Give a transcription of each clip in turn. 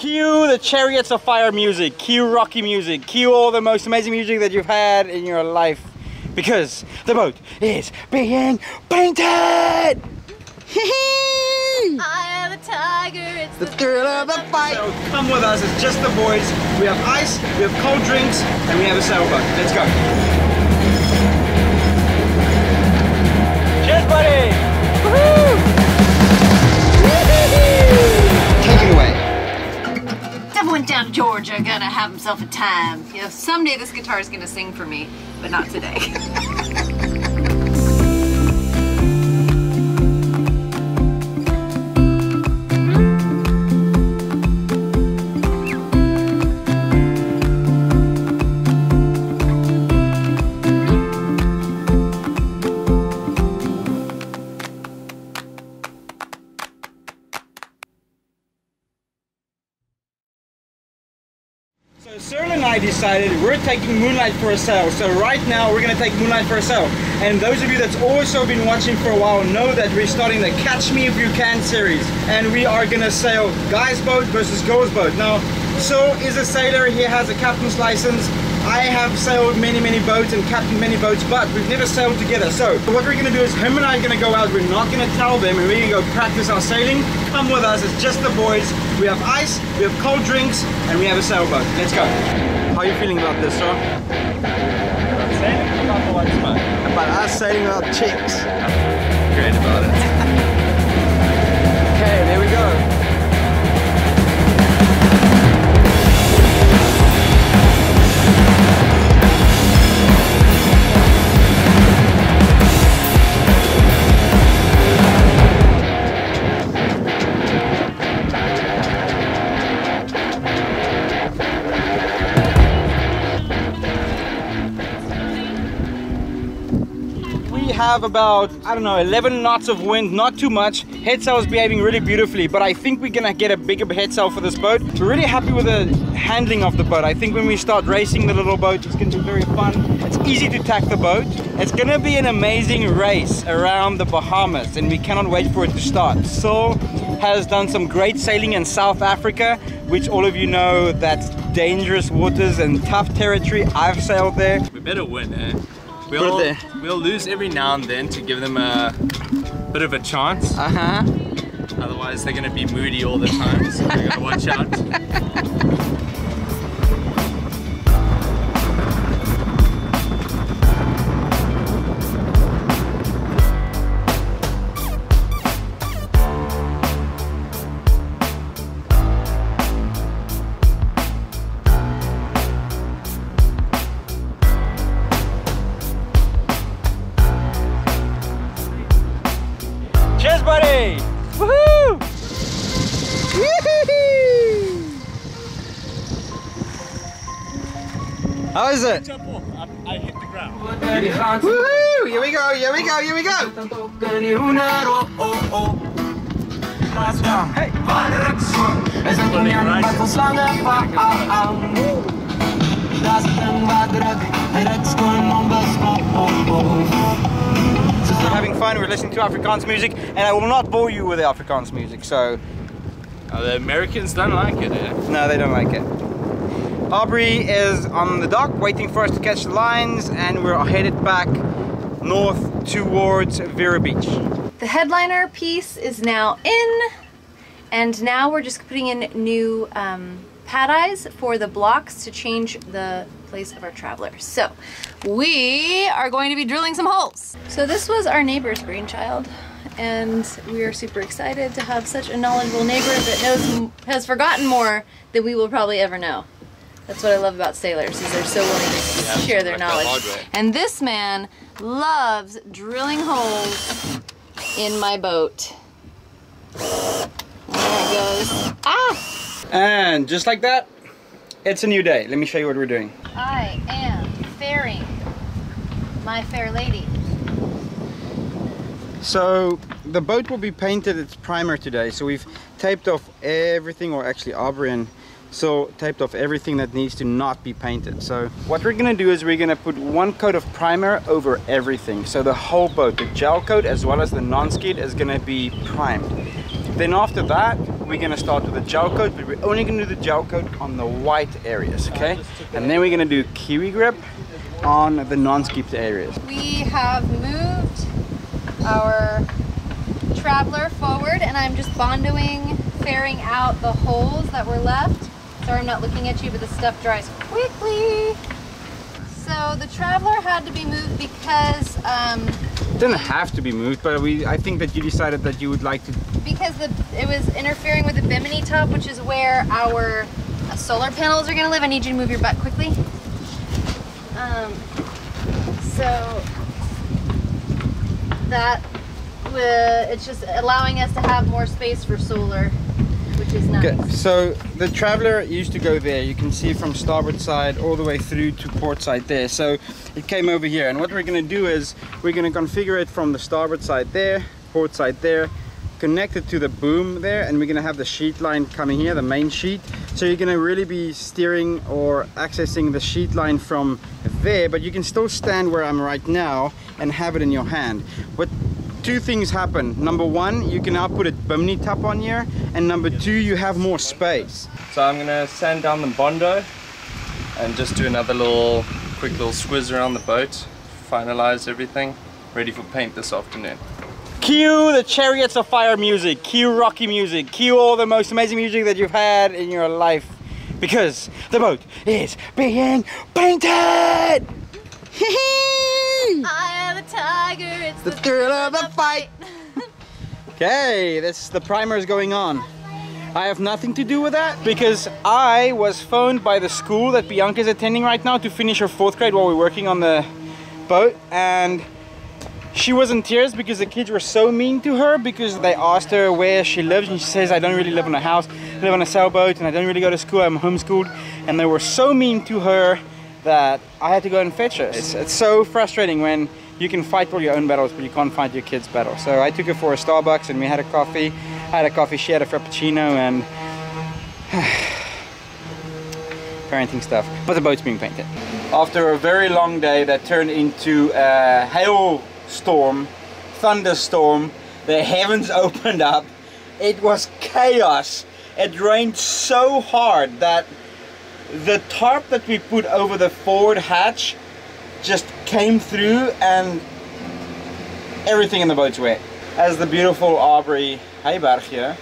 Cue the Chariots of Fire music, cue Rocky music, cue all the most amazing music that you've had in your life. Because the boat is being painted! I am a tiger, it's the thrill of the fight! So come with us, it's just the boys. We have ice, we have cold drinks, and we have a sailboat. Let's go. Cheers, buddy! Woohoo! Take it away. Devin went down to Georgia, gonna have himself a time. You know, someday this guitar is gonna sing for me, but not today. So Cyril and I decided we're taking Moonlight for a sail. So right now we're going to take Moonlight for a sail. And those of you that's also been watching for a while know that we're starting the Catch Me If You Can series. And we are going to sail guys boat versus girls boat. Now, Cyril is a sailor, he has a captain's license. I have sailed many boats and captained many boats, but we've never sailed together. So what we're going to do is him and I are going to go out. We're not going to tell them, and we're going to go practice our sailing. Come with us, it's just the boys. We have ice, we have cold drinks, and we have a sailboat. Let's go. How are you feeling about this, sir? Sailing about the lights, man. About us sailing without chicks. Great about it. Okay, there we go. Have about, I don't know, 11 knots of wind, not too much. Head sail is behaving really beautifully, but I think we're gonna get a bigger head sail for this boat. We're really happy with the handling of the boat. I think when we start racing the little boat, it's gonna be very fun. It's easy to tack the boat. It's gonna be an amazing race around the Bahamas, and we cannot wait for it to start. Saul has done some great sailing in South Africa, which all of you know that's dangerous waters and tough territory. I've sailed there. We better win, eh? We'll lose every now and then to give them a bit of a chance. Otherwise they're gonna be moody all the time, so we gotta watch out. Cheers, buddy! Woohoo! How is it? I hit the ground. Woohoo! Here we go, here we go, here we go! Hey! We're having fun, we're listening to Afrikaans music, and I will not bore you with the Afrikaans music, so... The Americans don't like it, eh? No, they don't like it. Aubrey is on the dock waiting for us to catch the lines, and we're headed back north towards Vera Beach. The headliner piece is now in, and now we're just putting in new pad eyes for the blocks to change the place of our travelers. So we are going to be drilling some holes. So this was our neighbor's brainchild, and we are super excited to have such a knowledgeable neighbor that has forgotten more than we will probably ever know. That's what I love about sailors, is they're so willing to share their knowledge. And this man loves drilling holes in my boat. There it goes. Ah! And just like that, it's a new day. Let me show you what we're doing. I am fairing my fair lady. So the boat will be painted its primer today. So we've taped off everything, or actually Aubrey and So taped off everything that needs to not be painted. So what we're gonna do is we're gonna put one coat of primer over everything. So the whole boat, the gel coat as well as the non-skid, is gonna be primed. Then after that, we're going to start with the gel coat, but we're only going to do the gel coat on the white areas, okay? And then we're going to do kiwi grip on the non-skipped areas. We have moved our Traveler forward, and I'm just bondoing, fairing out the holes that were left. Sorry I'm not looking at you, but the stuff dries quickly. So the Traveler had to be moved because it didn't have to be moved, but I think that you decided that you would like to, because it was interfering with the bimini top, which is where our solar panels are going to live. I need you to move your butt quickly. So that it's just allowing us to have more space for solar, which is nice. Okay, so the Traveler used to go there. You can see from starboard side all the way through to port side there. So it came over here, and what we're going to do is we're going to configure it from the starboard side there, port side there, connect it to the boom there, and we're going to have the sheet line coming here, the main sheet. So you're going to really be steering or accessing the sheet line from there, but you can still stand where I'm right now and have it in your hand. But two things happen. Number one, you can now put a bimini top on here, and number two, you have more space. So I'm gonna sand down the Bondo and just do another quick little squiz around the boat, finalize everything, ready for paint this afternoon. Cue the Chariots of Fire music, cue Rocky music, cue all the most amazing music that you've had in your life, because the boat is being painted! I am a tiger, it's the thrill of the fight. Okay, the primer is going on. I have nothing to do with that because I was phoned by the school that Bianca is attending right now to finish her 4th grade while we're working on the boat, and she was in tears because the kids were so mean to her because they asked her where she lives, and she says, I don't really live in a house, I live on a sailboat, and I don't really go to school, I'm homeschooled. And they were so mean to her that I had to go and fetch her. It's so frustrating when you can fight all your own battles, but you can't fight your kids' battles. So I took her for a Starbucks and we had a coffee. I had a coffee, she had a Frappuccino, and parenting stuff. But the boat's being painted. After a very long day that turned into a hailstorm, thunderstorm, the heavens opened up. It was chaos. It rained so hard that the tarp that we put over the forward hatch just came through and everything in the boat's wet. As the beautiful Aubrey Heiberg here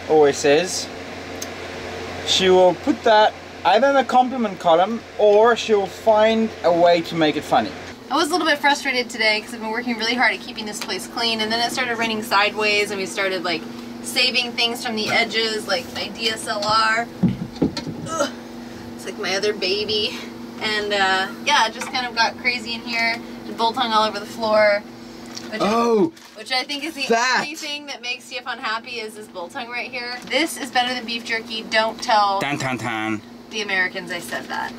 always says, she will put that either in the compliment column or she'll find a way to make it funny. I was a little bit frustrated today because I've been working really hard at keeping this place clean, and then it started raining sideways and we started like saving things from the edges, like my DSLR. Ugh. It's like my other baby. And yeah, it just kind of got crazy in here. The bolt hung all over the floor. Which I think is the only thing that makes Steve unhappy is this bolt hung right here. This is better than beef jerky. Don't tell the Americans I said that.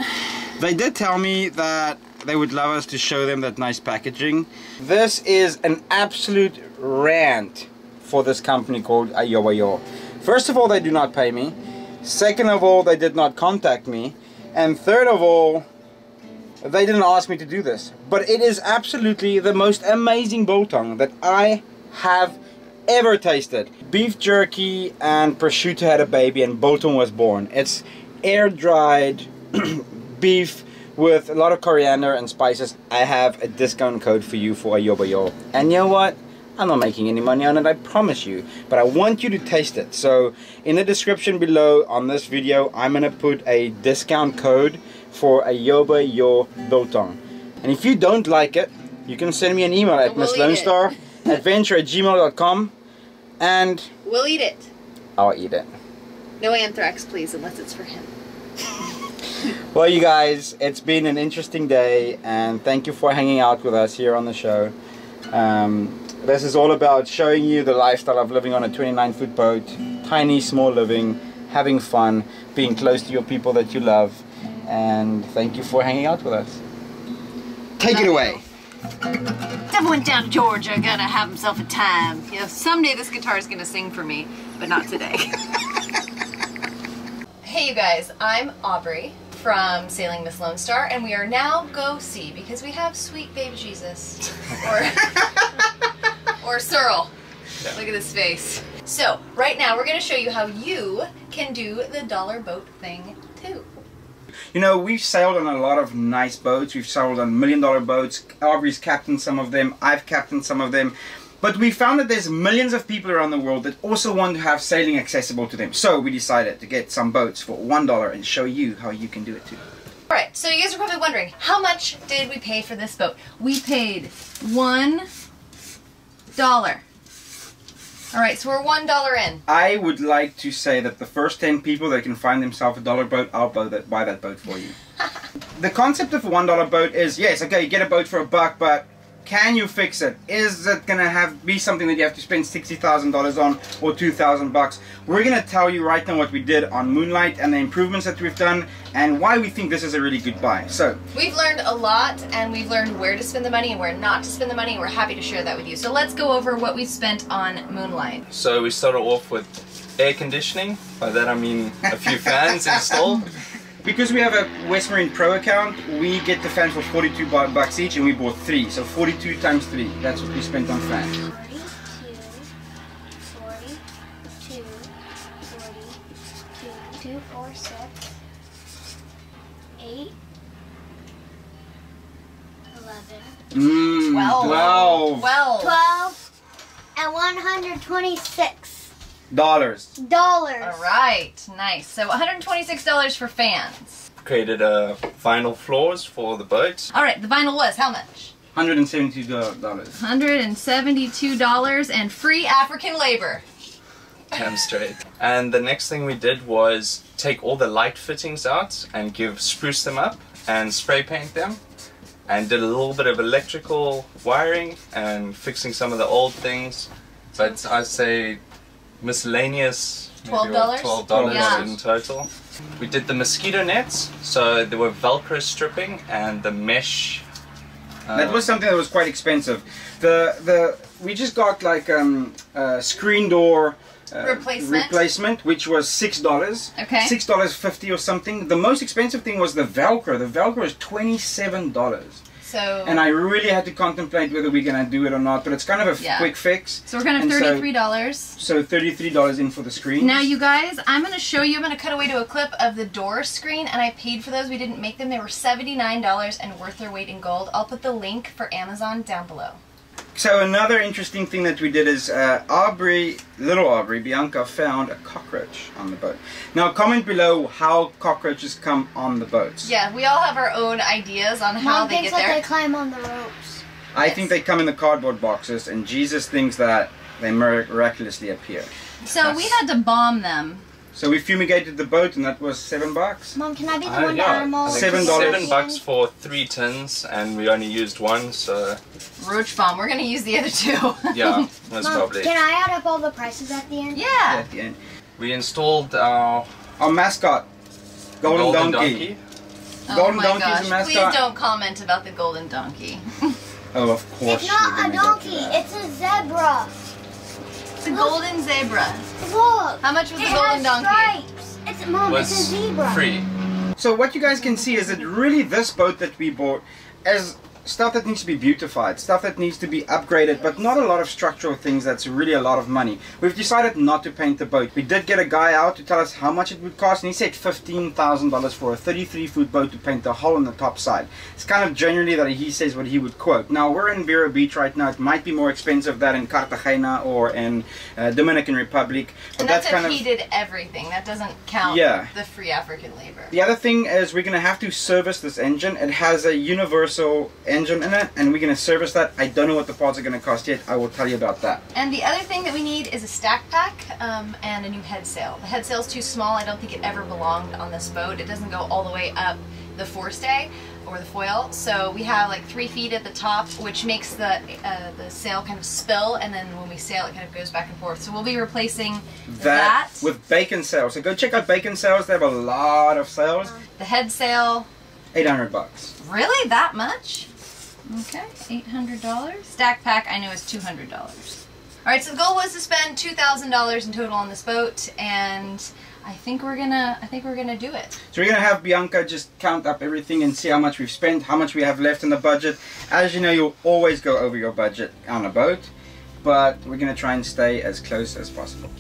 They did tell me that they would love us to show them that nice packaging. This is an absolute rant for this company called Ayowayo. First of all, they do not pay me. Second of all, they did not contact me. And third of all, they didn't ask me to do this. But it is absolutely the most amazing biltong that I have ever tasted. Beef jerky and prosciutto had a baby and biltong was born. It's air-dried beef with a lot of coriander and spices. I have a discount code for you for Ayowayo. And you know what? I'm not making any money on it, I promise you, but I want you to taste it. So in the description below on this video, I'm gonna put a discount code for Ayowayo biltong. And if you don't like it, you can send me an email at misslonestar@adventure@gmail.com and we'll eat it. I'll eat it. No anthrax, please, unless it's for him. Well, you guys, it's been an interesting day, and thank you for hanging out with us here on the show. This is all about showing you the lifestyle of living on a 29-foot boat, tiny, small living, having fun, being close to your people that you love, and thank you for hanging out with us. Take it away. Devil went down to Georgia, gonna have himself a time. You know, someday this guitar is gonna sing for me, but not today. Hey you guys, I'm Aubrey from Sailing Miss Lone Star, and we are now Go See because we have sweet baby Jesus. Or Searle. Yeah. Look at his face. So right now we're going to show you how you can do the dollar boat thing too. You know, we've sailed on a lot of nice boats. We've sailed on $1 million boats. Aubrey's captained some of them. I've captained some of them. But we found that there's millions of people around the world that also want to have sailing accessible to them. So we decided to get some boats for $1 and show you how you can do it too. Alright, so you guys are probably wondering, how much did we pay for this boat? We paid $1. Alright, so we're $1 in. I would like to say that the first 10 people that can find themselves a dollar boat, I'll buy that boat for you. The concept of a $1 boat is, yes, okay, you get a boat for $1, but can you fix it? Is it gonna be something that you have to spend $60,000 on or $2,000? We're gonna tell you right now what we did on Moonlight and the improvements that we've done and why we think this is a really good buy. So we've learned a lot, and we've learned where to spend the money and where not to spend the money, and we're happy to share that with you. So let's go over what we spent on Moonlight. So we started off with air conditioning. By that I mean a few fans installed. because we have a West Marine Pro account, we get the fans for $42 each, and we bought 3. So 42 times 3. That's what we spent on fans. 2, 4, 6, 8, 11, 12. 12, and $126. Dollars. Alright, nice. So $126 for fans. Created vinyl floors for the boat. Alright, the vinyl was how much? $172. $172 and free African labor. Damn straight. And the next thing we did was take all the light fittings out and spruce them up and spray paint them, and did a little bit of electrical wiring and fixing some of the old things. But I'd say miscellaneous, $12? $12 Yeah. in total. We did the mosquito nets, so there were Velcro stripping and the mesh. That was something that was quite expensive. We just got like a screen door replacement, which was $6. Okay. $6.50 or something. The most expensive thing was the Velcro. The Velcro is $27. So. And I really had to contemplate whether we're gonna do it or not, but it's kind of a quick fix. So we're gonna have $33. So $33 in for the screen. Now you guys, I'm gonna show you. I'm gonna cut away to a clip of the door screen, and I paid for those. We didn't make them. They were $79 and worth their weight in gold. I'll put the link for Amazon down below. So another interesting thing that we did is little Aubrey, Bianca, found a cockroach on the boat. Now comment below how cockroaches come on the boats. Yeah, we all have our own ideas on how they get there. Mom thinks that they climb on the ropes. I think they come in the cardboard boxes, and Jesus thinks that they miraculously appear. So we had to bomb them. So we fumigated the boat, and that was $7. Mom, can I be the one to animal? $7. $7 for 3 tins, and we only used 1, so. Roach bomb. We're gonna use the other 2. Yeah, that's Mom, probably. can I add up all the prices at the end? Yeah. At the end. We installed our mascot, Golden Donkey. Oh my Donkey's gosh! a mascot. Please don't comment about the golden donkey. Oh, of course. It's not a donkey. It's a zebra. It's a golden zebra. Look. How much was the It golden has donkey? stripes. It's Mom. It's a was zebra. free. So what you guys can see is that really this boat that we bought is stuff that needs to be beautified, stuff that needs to be upgraded, but not a lot of structural things that's really a lot of money. We've decided not to paint the boat. We did get a guy out to tell us how much it would cost, and he said $15,000 for a 33-foot boat to paint the hull on the top side. It's kind of generally that he says what he would quote. Now we're in Vero Beach right now. It might be more expensive than in Cartagena or in Dominican Republic. But And that's kind if of, he did everything. That doesn't count the free African labor. The other thing is we're going to have to service this engine. It has a universal engine in it, and we're going to service that. I don't know what the parts are going to cost yet. I will tell you about that. And the other thing that we need is a stack pack and a new head sail. The head sail's too small. I don't think it ever belonged on this boat. It doesn't go all the way up the forestay or the foil. So we have like 3 feet at the top, which makes the sail kind of spill, and then when we sail it kind of goes back and forth. So we'll be replacing that with bacon sails. So go check out Bacon Sails. They have a lot of sails. The head sail. $800. Really? That much? Okay, $800. Stack pack, I know, is $200. Alright, so the goal was to spend $2,000 in total on this boat, and I think we're gonna do it. So we're gonna have Bianca just count up everything and see how much we've spent, how much we have left in the budget. As you know, you'll always go over your budget on a boat. but we're gonna try and stay as close as possible.